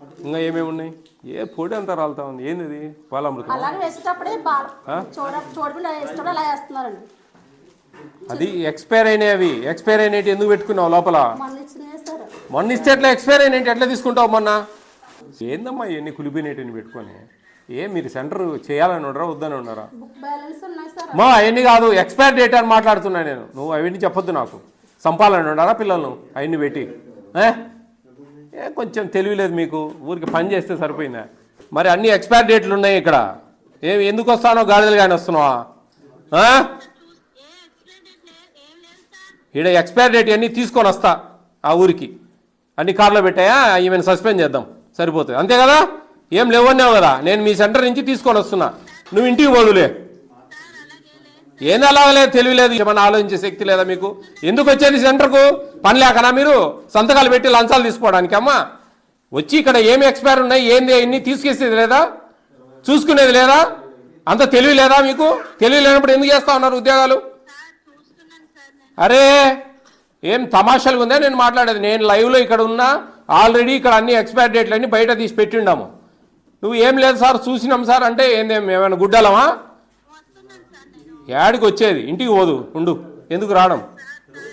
ఇంకా ఏమేమి ఉన్నాయి? ఏ పొడి అంతా రాలుతా ఉంది, ఏంది పాలామృతం? అలాగే వేసేటప్పుడే చూడకుండా వేసేటప్పుడు అలా వేస్తున్నారండి. అది ఎక్స్పైర్ అయినాయి. అవి ఎక్స్పైర్ అయినట్టు ఎందుకు పెట్టుకున్నావు లోపల? మొన్న ఇస్తే ఎట్లా ఎక్స్పైర్ అయినట్టు ఎట్లా తీసుకుంటావు మొన్న? ఏందమ్మా ఇవన్నీ కులిపోయినట్టు పెట్టుకొని? మీరు సెంటర్ చేయాలని ఉన్నారా వద్దని ఉన్నారా? మా అవన్నీ కాదు, ఎక్స్పైర్ డేట్ అని మాట్లాడుతున్నా నేను. నువ్వు అవన్నీ చెప్పొద్దు నాకు. సంపాలని ఉన్నారా పిల్లలను అవన్నీ పెట్టి? కొంచెం తెలియలేదు మీకు, ఊరికి పని చేస్తే సరిపోయిందా? మరి అన్ని ఎక్స్పైర్ డేట్లు ఉన్నాయి ఇక్కడ. ఎందుకు వస్తానో గాడిదలు కానీ వస్తున్నావా? ఇక్కడ ఎక్స్పైర్ డేట్ అన్నీ తీసుకొని వస్తా ఆ ఊరికి. అన్ని కార్లో పెట్టాయా, ఈమెను సస్పెండ్ చేద్దాం సరిపోతుంది, అంతే కదా? ఏం లేవన్నావు కదా, నేను మీ సెంటర్ నుంచి తీసుకొని వస్తున్నా, నువ్వు ఇంటికి పోదులే. ఏంది అలాగలేదు, తెలియలేదు, ఏమన్నా ఆలోచించే శక్తి లేదా మీకు? ఎందుకు వచ్చేది సెంటర్కు? పని లేకనా మీరు సంతకాలు పెట్టి లంచాలు తీసుకోవడానికి? అమ్మా వచ్చి ఇక్కడ ఏమి ఎక్స్పైర్ ఉన్నాయి ఏంది అన్ని తీసుకేసేది లేదా, చూసుకునేది లేదా? అంత తెలివి లేదా మీకు? తెలివి లేనప్పుడు ఎందుకు చేస్తా ఉన్నారు ఉద్యోగాలు? అరే ఏం తమాషాలుగా ఉందా నేను మాట్లాడేది? నేను లైవ్లో ఇక్కడ ఉన్నా, ఆల్రెడీ ఇక్కడ అన్ని ఎక్స్పైర్ డేట్లు అన్ని బయట తీసి పెట్టిండాము. నువ్వు ఏం లేదు సార్ చూసినాం సార్ అంటే ఏందేం ఏమైనా గుడ్డలమా? యాడికి వచ్చేది? ఇంటికి పోదు ఉండు, ఎందుకు రావడం?